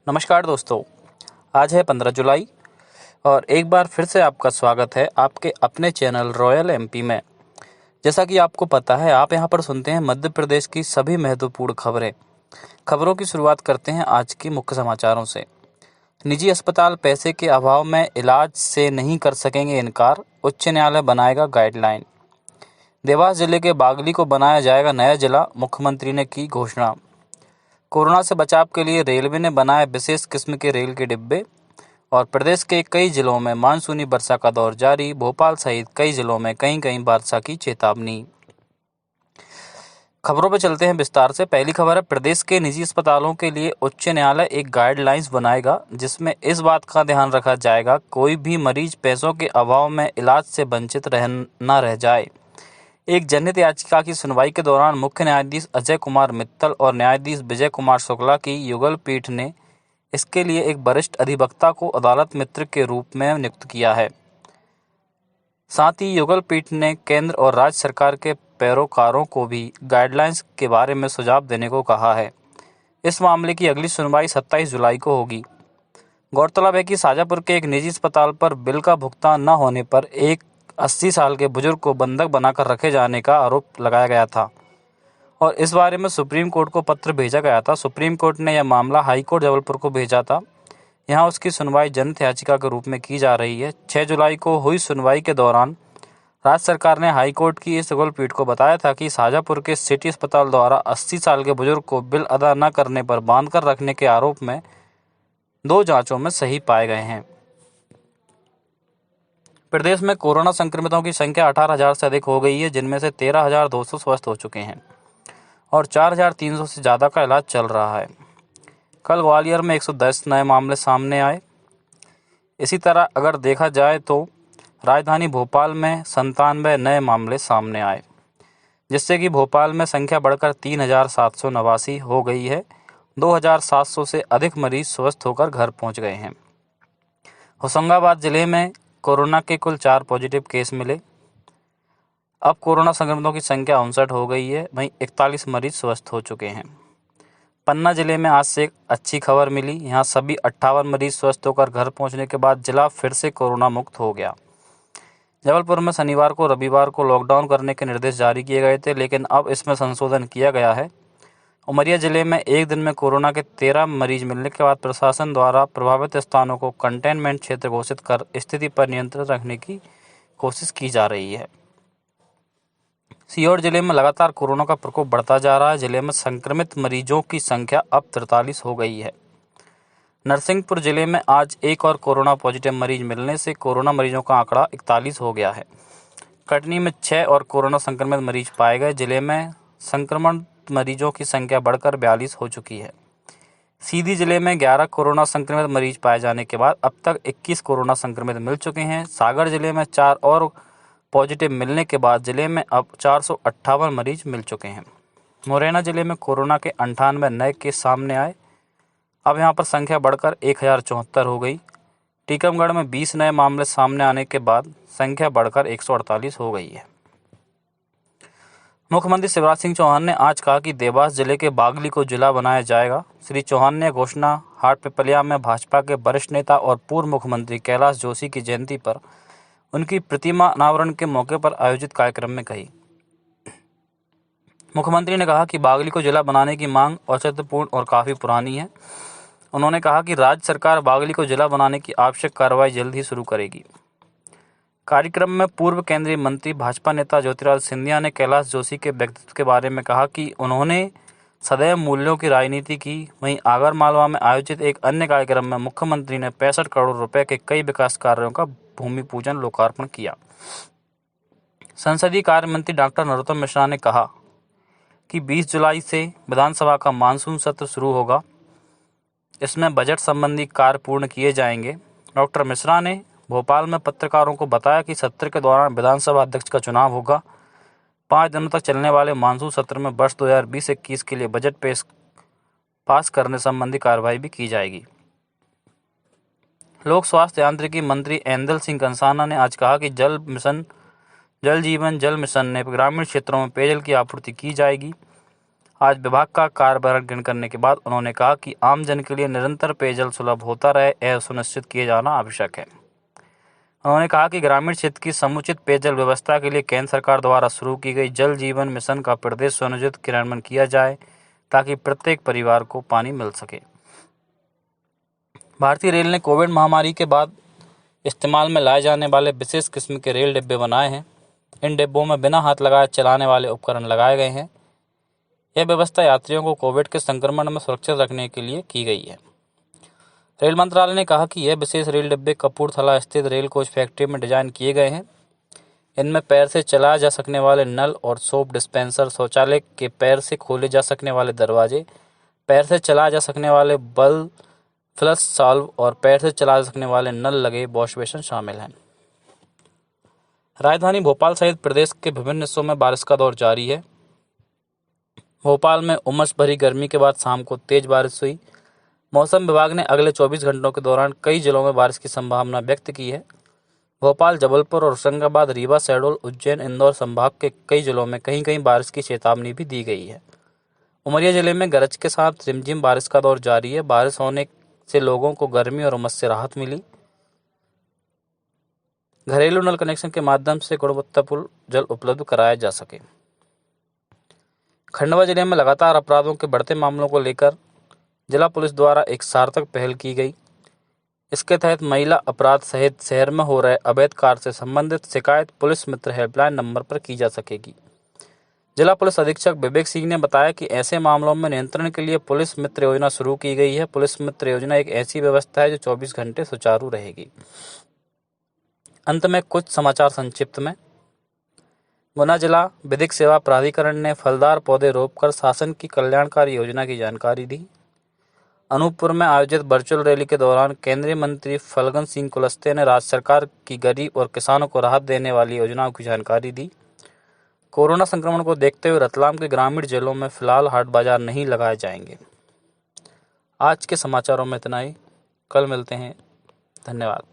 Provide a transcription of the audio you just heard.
नमस्कार दोस्तों, आज है 15 जुलाई और एक बार फिर से आपका स्वागत है आपके अपने चैनल रॉयल एमपी में। जैसा कि आपको पता है, आप यहां पर सुनते हैं मध्य प्रदेश की सभी महत्वपूर्ण खबरें। खबरों की शुरुआत करते हैं आज के मुख्य समाचारों से। निजी अस्पताल पैसे के अभाव में इलाज से नहीं कर सकेंगे इनकार, उच्च न्यायालय बनाएगा गाइडलाइन। देवास जिले के बागली को बनाया जाएगा नया जिला, मुख्यमंत्री ने की घोषणा। कोरोना से बचाव के लिए रेलवे ने बनाए विशेष किस्म के रेल के डिब्बे। और प्रदेश के कई जिलों में मानसूनी वर्षा का दौर जारी, भोपाल सहित कई जिलों में कहीं कहीं वर्षा की चेतावनी। खबरों पर चलते हैं विस्तार से। पहली खबर है, प्रदेश के निजी अस्पतालों के लिए उच्च न्यायालय एक गाइडलाइंस बनाएगा जिसमें इस बात का ध्यान रखा जाएगा कोई भी मरीज पैसों के अभाव में इलाज से वंचित न रह जाए। एक जनहित याचिका की सुनवाई के दौरान मुख्य न्यायाधीश अजय कुमार मित्तल और न्यायाधीश विजय कुमार शुक्ला की युगल पीठ ने इसके लिए एक वरिष्ठ अधिवक्ता को अदालत मित्र के रूप में नियुक्त किया है। साथ ही युगल पीठ ने केंद्र और राज्य सरकार के पैरोकारों को भी गाइडलाइंस के बारे में सुझाव देने को कहा है। इस मामले की अगली सुनवाई 27 जुलाई को होगी। गौरतलब है कि शाजापुर के एक निजी अस्पताल पर बिल का भुगतान न होने पर एक 80 साल के बुजुर्ग को बंधक बनाकर रखे जाने का आरोप लगाया गया था और इस बारे में सुप्रीम कोर्ट को पत्र भेजा गया था। सुप्रीम कोर्ट ने यह मामला हाई कोर्ट जबलपुर को भेजा था। यहां उसकी सुनवाई जनहित याचिका के रूप में की जा रही है। 6 जुलाई को हुई सुनवाई के दौरान राज्य सरकार ने हाई कोर्ट की इस युगल पीठ को बताया था कि शाजापुर के सिटी अस्पताल द्वारा 80 साल के बुजुर्ग को बिल अदा न करने पर बांधकर रखने के आरोप में 2 जांचों में सही पाए गए हैं। प्रदेश में कोरोना संक्रमितों की संख्या 18,000 से अधिक हो गई है, जिनमें से 13,200 स्वस्थ हो चुके हैं और 4,300 से ज़्यादा का इलाज चल रहा है। कल ग्वालियर में 110 नए मामले सामने आए। इसी तरह अगर देखा जाए तो राजधानी भोपाल में 97 नए मामले सामने आए, जिससे कि भोपाल में संख्या बढ़कर 3,789 हो गई है। 2,700 से अधिक मरीज स्वस्थ होकर घर पहुंच गए हैं। होशंगाबाद जिले में कोरोना के कुल 4 पॉजिटिव केस मिले। अब कोरोना संक्रमितों की संख्या 59 हो गई है, वहीं 41 मरीज स्वस्थ हो चुके हैं। पन्ना जिले में आज से एक अच्छी खबर मिली। यहां सभी 58 मरीज स्वस्थ होकर घर पहुंचने के बाद जिला फिर से कोरोना मुक्त हो गया। जबलपुर में शनिवार को रविवार को लॉकडाउन करने के निर्देश जारी किए गए थे, लेकिन अब इसमें संशोधन किया गया है। उमरिया जिले में एक दिन में कोरोना के 13 मरीज मिलने के बाद प्रशासन द्वारा प्रभावित स्थानों को कंटेनमेंट क्षेत्र घोषित कर स्थिति पर नियंत्रण रखने की कोशिश की जा रही है। सीहोर जिले में लगातार कोरोना का प्रकोप बढ़ता जा रहा है। जिले में संक्रमित मरीजों की संख्या अब 43 हो गई है। नरसिंहपुर जिले में आज एक और कोरोना पॉजिटिव मरीज मिलने से कोरोना मरीजों का आंकड़ा 41 हो गया है। कटनी में 6 और कोरोना संक्रमित मरीज पाए गए। जिले में संक्रमण मरीजों की संख्या बढ़कर 42 हो चुकी है। सीधी जिले में 11 कोरोना संक्रमित मरीज पाए जाने के बाद अब तक 21 कोरोना संक्रमित मिल चुके हैं। सागर जिले में 4 और पॉजिटिव मिलने के बाद जिले में अब 458 मरीज मिल चुके हैं। मुरैना जिले में कोरोना के 98 नए केस सामने आए। अब यहां पर संख्या बढ़कर 1074 हो गई। टीकमगढ़ में 20 नए मामले सामने आने के बाद संख्या बढ़कर 148 हो गई है। मुख्यमंत्री शिवराज सिंह चौहान ने आज कहा कि देवास जिले के बागली को जिला बनाया जाएगा। श्री चौहान ने घोषणा हाट पिपलिया में भाजपा के वरिष्ठ नेता और पूर्व मुख्यमंत्री कैलाश जोशी की जयंती पर उनकी प्रतिमा अनावरण के मौके पर आयोजित कार्यक्रम में कही। मुख्यमंत्री ने कहा कि बागली को जिला बनाने की मांग औचित्यपूर्ण और काफ़ी पुरानी है। उन्होंने कहा कि राज्य सरकार बागली को जिला बनाने की आवश्यक कार्रवाई जल्द ही शुरू करेगी। कार्यक्रम में पूर्व केंद्रीय मंत्री भाजपा नेता ज्योतिरादित्य सिंधिया ने कैलाश जोशी के व्यक्तित्व के बारे में कहा कि उन्होंने सदैव मूल्यों की राजनीति की। वहीं आगरमालवा में आयोजित एक अन्य कार्यक्रम में मुख्यमंत्री ने 65 करोड़ रुपए के कई विकास कार्यों का भूमि पूजन लोकार्पण किया। संसदीय कार्य मंत्री डॉक्टर नरोत्तम मिश्रा ने कहा कि 20 जुलाई से विधानसभा का मानसून सत्र शुरू होगा। इसमें बजट संबंधी कार्य पूर्ण किए जाएंगे। डॉक्टर मिश्रा ने भोपाल में पत्रकारों को बताया कि सत्र के दौरान विधानसभा अध्यक्ष का चुनाव होगा। 5 दिनों तक चलने वाले मानसून सत्र में वर्ष 2020-21 के लिए बजट पास करने संबंधी कार्रवाई भी की जाएगी। लोक स्वास्थ्य यांत्रिकी मंत्री ऐंदल सिंह कंसाना ने आज कहा कि जल जीवन मिशन ने ग्रामीण क्षेत्रों में पेयजल की आपूर्ति की जाएगी। आज विभाग का कार्यभार ग्रहण करने के बाद उन्होंने कहा कि आम जन के लिए निरंतर पेयजल सुलभ होता रहे, यह सुनिश्चित किया जाना आवश्यक है। उन्होंने कहा कि ग्रामीण क्षेत्र की समुचित पेयजल व्यवस्था के लिए केंद्र सरकार द्वारा शुरू की गई जल जीवन मिशन का प्रदेश सुनियोजित क्रियान्वयन किया जाए ताकि प्रत्येक परिवार को पानी मिल सके। भारतीय रेल ने कोविड महामारी के बाद इस्तेमाल में लाए जाने वाले विशेष किस्म के रेल डिब्बे बनाए हैं। इन डिब्बों में बिना हाथ लगाए चलाने वाले उपकरण लगाए गए हैं। यह व्यवस्था यात्रियों को कोविड के संक्रमण में सुरक्षित रखने के लिए की गई है। रेल मंत्रालय ने कहा कि यह विशेष रेल डिब्बे कपूरथला स्थित रेल कोच फैक्ट्री में डिजाइन किए गए हैं। इनमें पैर से चलाए जा सकने वाले नल और सोप डिस्पेंसर, शौचालय के पैर से खोले जा सकने वाले दरवाजे, पैर से चलाए जा सकने वाले बल्ब, फ्लश सॉल्व और पैर से चलाए जा सकने वाले नल लगे वॉश बेसिन शामिल हैं। राजधानी भोपाल सहित प्रदेश के विभिन्न हिस्सों में बारिश का दौर जारी है। भोपाल में उमस भरी गर्मी के बाद शाम को तेज बारिश हुई। मौसम विभाग ने अगले 24 घंटों के दौरान कई जिलों में बारिश की संभावना व्यक्त की है। भोपाल, जबलपुर और होशंगाबाद, रीवा, शहडोल, उज्जैन, इंदौर संभाग के कई जिलों में कहीं कहीं बारिश की चेतावनी भी दी गई है। उमरिया जिले में गरज के साथ रिमझिम बारिश का दौर जारी है। बारिश होने से लोगों को गर्मी और उमस से राहत मिली। घरेलू नल कनेक्शन के माध्यम से गुणवत्तापूर्ण जल उपलब्ध कराया जा सके। खंडवा जिले में लगातार अपराधों के बढ़ते मामलों को लेकर जिला पुलिस द्वारा एक सार्थक पहल की गई। इसके तहत महिला अपराध सहित शहर में हो रहे अवैध कार्य से संबंधित शिकायत पुलिस मित्र हेल्पलाइन नंबर पर की जा सकेगी। जिला पुलिस अधीक्षक विवेक सिंह ने बताया कि ऐसे मामलों में नियंत्रण के लिए पुलिस मित्र योजना शुरू की गई है। पुलिस मित्र योजना एक ऐसी व्यवस्था है जो 24 घंटे सुचारू रहेगी। अंत में कुछ समाचार संक्षिप्त में। गुना जिला विधिक सेवा प्राधिकरण ने फलदार पौधे रोपकर शासन की कल्याणकारी योजना की जानकारी दी। अनूपपुर में आयोजित वर्चुअल रैली के दौरान केंद्रीय मंत्री फल्गुन सिंह कुलस्ते ने राज्य सरकार की गरीब और किसानों को राहत देने वाली योजनाओं की जानकारी दी। कोरोना संक्रमण को देखते हुए रतलाम के ग्रामीण जेलों में फिलहाल हाट बाजार नहीं लगाए जाएंगे। आज के समाचारों में इतना ही। कल मिलते हैं। धन्यवाद।